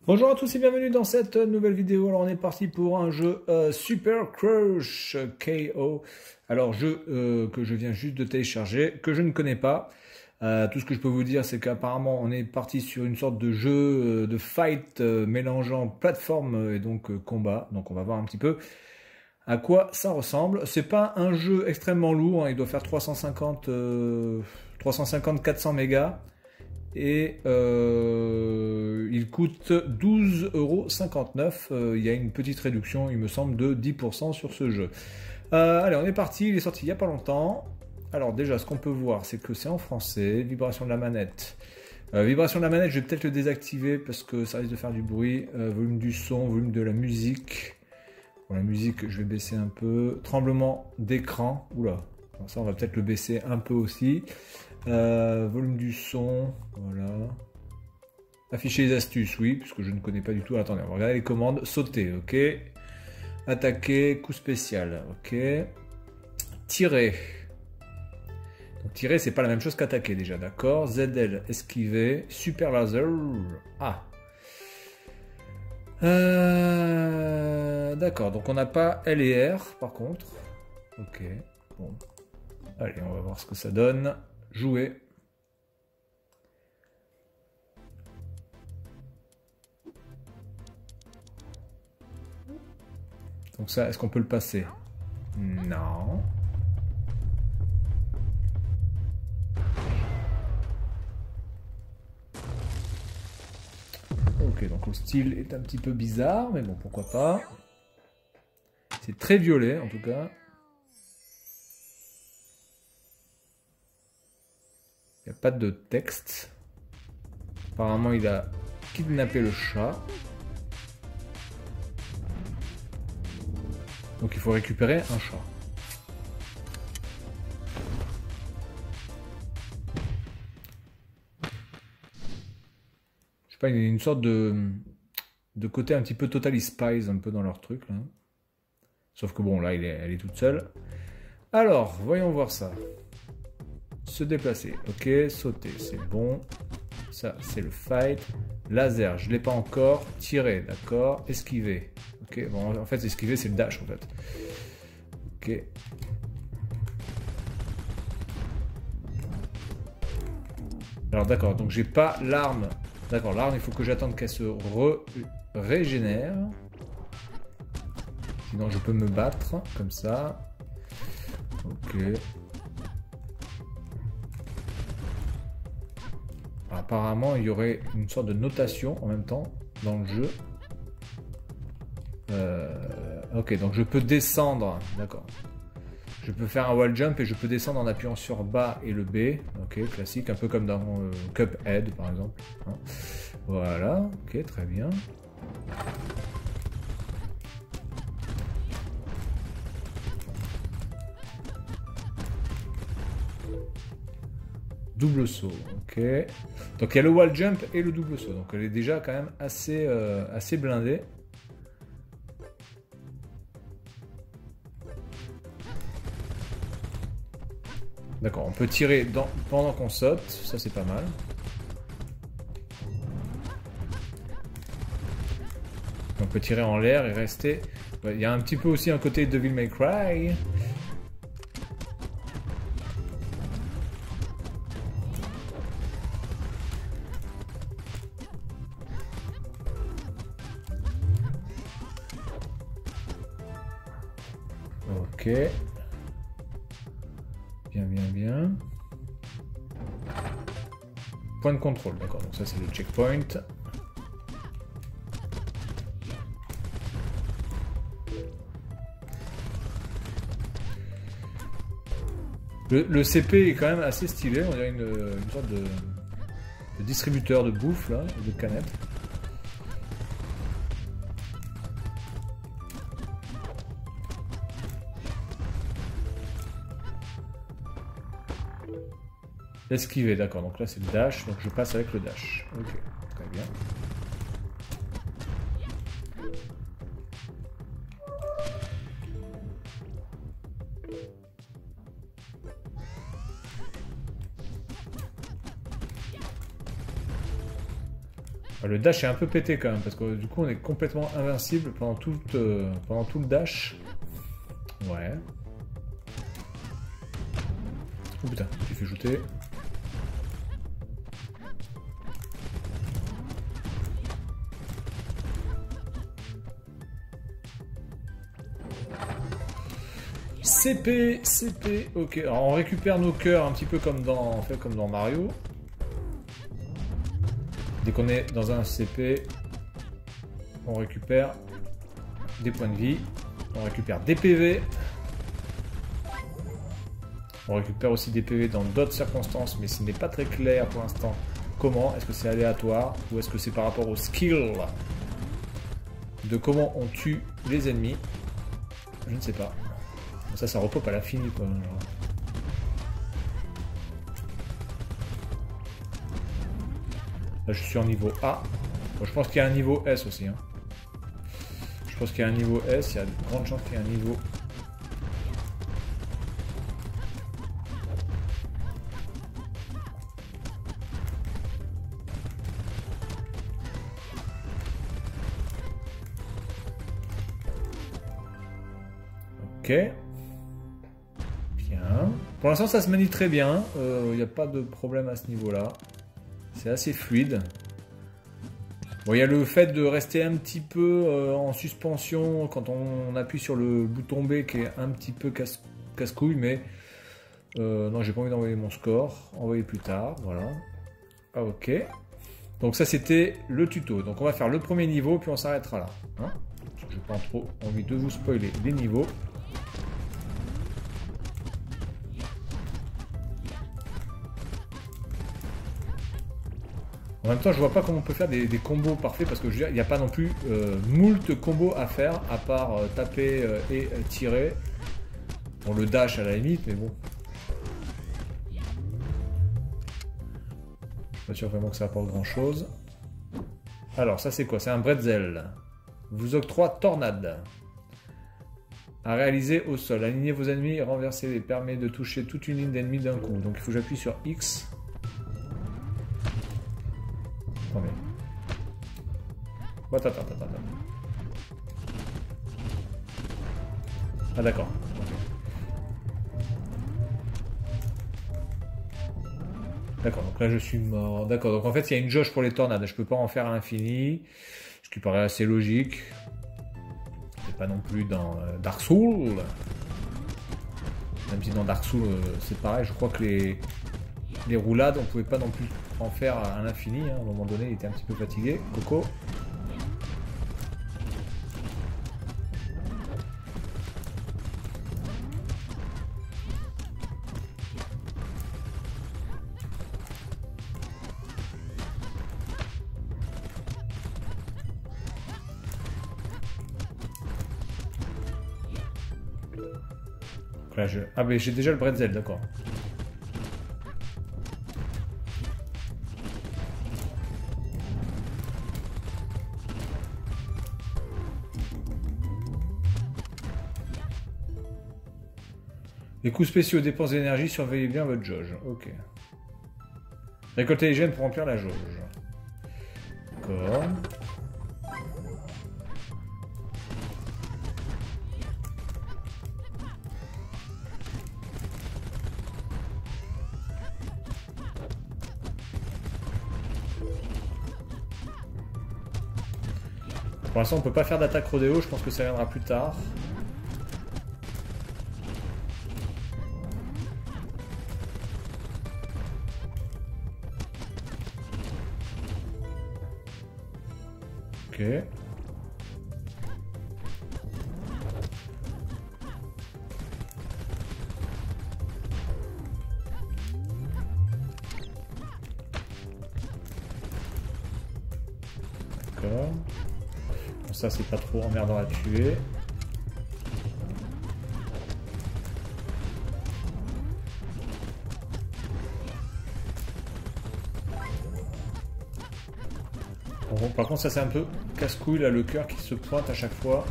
Bonjour à tous et bienvenue dans cette nouvelle vidéo. Alors on est parti pour un jeu Super Crush KO. Alors jeu que je viens juste de télécharger, que je ne connais pas. Tout ce que je peux vous dire c'est qu'apparemment on est parti sur une sorte de jeu de fight mélangeant plateforme et donc combat. Donc on va voir un petit peu à quoi ça ressemble. C'est pas un jeu extrêmement lourd, hein. Il doit faire 350-400 mégas. Et il coûte 12,59 €. Il y a une petite réduction, il me semble, de 10% sur ce jeu. Allez, on est parti. Il est sorti il n'y a pas longtemps. Alors déjà, ce qu'on peut voir, c'est que c'est en français. Vibration de la manette. Vibration de la manette, je vais peut-être le désactiver parce que ça risque de faire du bruit. Volume du son, volume de la musique. Bon, la musique, je vais baisser un peu. Tremblement d'écran. Oula. Alors ça, on va peut-être le baisser un peu aussi. Volume du son, voilà. Afficher les astuces, oui, puisque je ne connais pas du tout. Attendez, on va regarder les commandes. Sauter, ok. Attaquer, coup spécial, ok. Tirer. Donc tirer, c'est pas la même chose qu'attaquer déjà, d'accord. ZL, esquiver. Super laser. Ah. D'accord, donc on n'a pas L et R, par contre. Ok, bon. Allez, on va voir ce que ça donne. Jouer. Donc ça, est-ce qu'on peut le passer? Non. Ok, donc le style est un petit peu bizarre, mais bon, pourquoi pas. C'est très violet, en tout cas. Il n'y a pas de texte. Apparemment, il a kidnappé le chat. Donc il faut récupérer un chat. Je sais pas, il y a une sorte de côté un petit peu Totally Spies un peu dans leur truc là. Sauf que bon, là, elle est toute seule. Alors, voyons voir ça. Se déplacer, ok. Sauter, c'est bon. Ça, c'est le fight. Laser, je ne l'ai pas encore. Tirer, d'accord. Esquiver. Ok, bon, en fait, esquiver, c'est le dash, en fait. Ok. Alors, d'accord, donc j'ai pas l'arme. D'accord, l'arme, il faut que j'attende qu'elle se régénère. Sinon, je peux me battre, comme ça. Ok. Apparemment, il y aurait une sorte de notation en même temps dans le jeu. Ok, donc je peux descendre, d'accord. Je peux faire un wall jump et je peux descendre en appuyant sur bas et le B. Ok, classique, un peu comme dans Cuphead par exemple. Hein. Voilà, ok, très bien. Double saut, ok. Donc il y a le wall jump et le double saut. Donc elle est déjà quand même assez, assez blindée. D'accord, on peut tirer pendant qu'on saute, ça c'est pas mal. On peut tirer en l'air et rester. Il y a un petit peu aussi un côté Devil May Cry. Ok. Bien. Point de contrôle, d'accord. Donc ça c'est le checkpoint. Le CP est quand même assez stylé. On dirait une sorte de distributeur de bouffe là, de canettes. Esquiver, d'accord, donc là c'est le dash, donc je passe avec le dash. Ok, très bien. Le dash est un peu pété quand même, parce que du coup on est complètement invincible pendant tout le dash. Ouais. Oh putain, j'ai fait shooter. CP, CP, ok. Alors on récupère nos cœurs un petit peu comme dans, comme dans Mario. Dès qu'on est dans un CP, on récupère des points de vie, on récupère des PV. On récupère aussi des PV dans d'autres circonstances, mais ce n'est pas très clair pour l'instant. Comment? Est-ce que c'est aléatoire ou est-ce que c'est par rapport au skill de comment on tue les ennemis? Je ne sais pas. Ça repop à l'infini quoi. Là je suis en niveau A. Bon, je pense qu'il y a un niveau S aussi. Hein. Je pense qu'il y a un niveau S, il y a de grandes chances qu'il y ait un niveau. Ok. Bien. Pour l'instant ça se manie très bien. Il n'y a pas de problème à ce niveau-là. C'est assez fluide. Bon, il y a le fait de rester un petit peu en suspension quand on appuie sur le bouton B qui est un petit peu casse-couille, mais non, j'ai pas envie d'envoyer mon score. Envoyer plus tard, voilà. Ah, ok. Donc ça c'était le tuto. Donc on va faire le premier niveau, puis on s'arrêtera là. Hein, j'ai pas trop envie de vous spoiler les niveaux. En même temps, je vois pas comment on peut faire des combos parfaits parce que je veux dire, il n'y a pas non plus moult combos à faire à part taper et tirer. Bon, le dash à la limite, mais bon. Je suis pas sûr vraiment que ça apporte grand chose. Alors, ça c'est quoi? C'est un bretzel. Vous octroie tornade. À réaliser au sol. Alignez vos ennemis et renversez-les. Permet de toucher toute une ligne d'ennemis d'un coup. Donc il faut que j'appuie sur X. Attendez. Attends. Ah d'accord. D'accord, donc là je suis mort. D'accord, donc en fait il y a une jauge pour les tornades. Je peux pas en faire à l'infini. Ce qui paraît assez logique. C'est pas non plus dans Dark Souls. Même si dans Dark Souls c'est pareil, je crois que les roulades on pouvait pas non plus en faire à l'infini, hein. À un moment donné il était un petit peu fatigué, Coco. Là, ah mais j'ai déjà le bretzel, d'accord. Les coups spéciaux dépensent d'énergie, surveillez bien votre jauge. Ok. Récoltez les gemmes pour remplir la jauge. D'accord. Pour l'instant, on peut pas faire d'attaque rodéo, je pense que ça viendra plus tard. Ok. D'accord. Bon, ça, c'est pas trop emmerdant à tuer. Bon, par contre, ça c'est un peu casse-couille là, le cœur qui se pointe à chaque fois.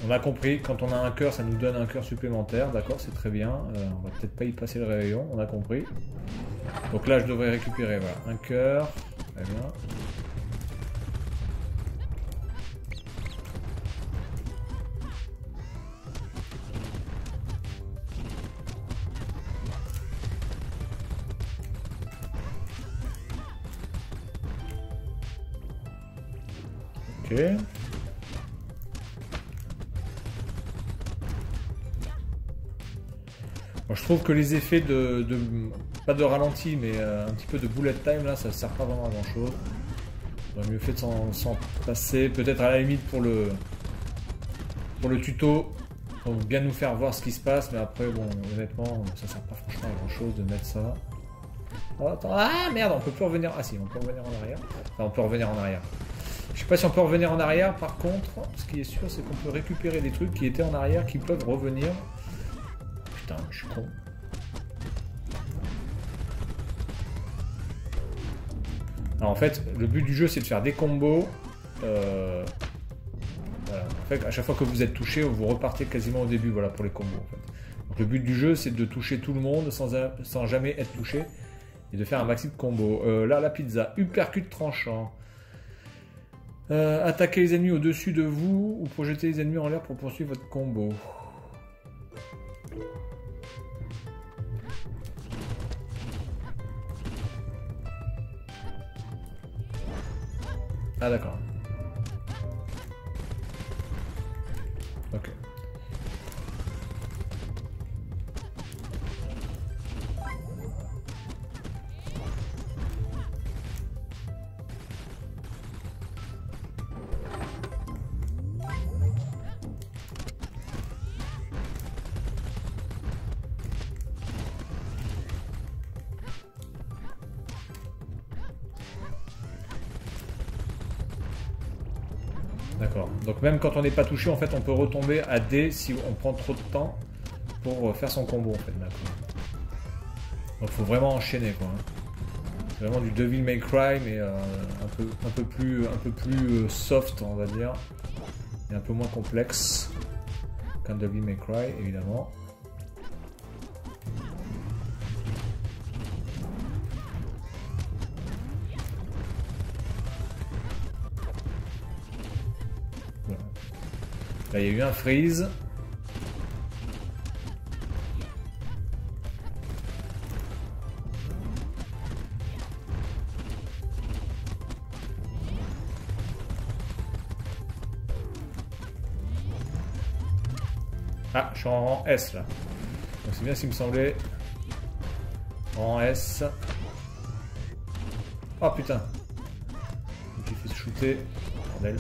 On a compris, quand on a un cœur, ça nous donne un cœur supplémentaire, d'accord, c'est très bien. On va peut-être pas y passer le réveillon, on a compris. Donc là, je devrais récupérer voilà, un cœur. Très bien. Ok. Bon, je trouve que les effets pas de ralenti, mais un petit peu de bullet time, là, ça sert pas vraiment à grand chose. On aurait mieux fait de s'en passer. Peut-être à la limite pour le tuto, pour bien nous faire voir ce qui se passe, mais après, bon, honnêtement, ça sert pas franchement à grand chose de mettre ça. Oh, attends, ah merde, on peut plus revenir. Ah si, on peut revenir en arrière. Enfin, on peut revenir en arrière. Je sais pas si on peut revenir en arrière, par contre, ce qui est sûr, c'est qu'on peut récupérer des trucs qui étaient en arrière, qui peuvent revenir. Putain, je suis con. Alors en fait, le but du jeu, c'est de faire des combos. Voilà. En fait, à chaque fois que vous êtes touché, vous repartez quasiment au début, voilà, pour les combos. En fait. Donc, le but du jeu, c'est de toucher tout le monde sans jamais être touché et de faire un maxi de combos. Là, la pizza, uppercut tranchant. Attaquer les ennemis au-dessus de vous ou projeter les ennemis en l'air pour poursuivre votre combo. Ah d'accord. Ok. D'accord. Donc même quand on n'est pas touché, en fait, on peut retomber à D si on prend trop de temps pour faire son combo, en fait. D'accord. Donc faut vraiment enchaîner, quoi. C'est vraiment du Devil May Cry, mais un peu plus soft, on va dire, et un peu moins complexe qu'un Devil May Cry, évidemment. Là, il y a eu un freeze. Ah, je suis en rang S là. Donc c'est bien ce qui me semblait. Rang S. Oh putain. J'ai fait shooter. Bordel.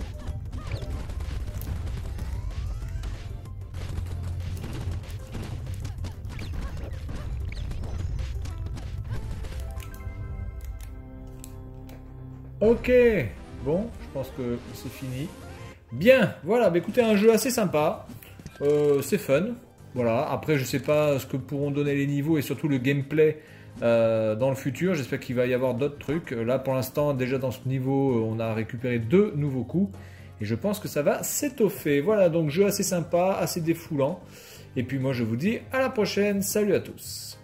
Ok, bon, je pense que c'est fini. Bien, voilà, bah écoutez, un jeu assez sympa, c'est fun. Voilà, après je sais pas ce que pourront donner les niveaux et surtout le gameplay dans le futur. J'espère qu'il va y avoir d'autres trucs. Là pour l'instant, déjà dans ce niveau, on a récupéré 2 nouveaux coups. Et je pense que ça va s'étoffer. Voilà, donc jeu assez sympa, assez défoulant. Et puis moi je vous dis à la prochaine, salut à tous.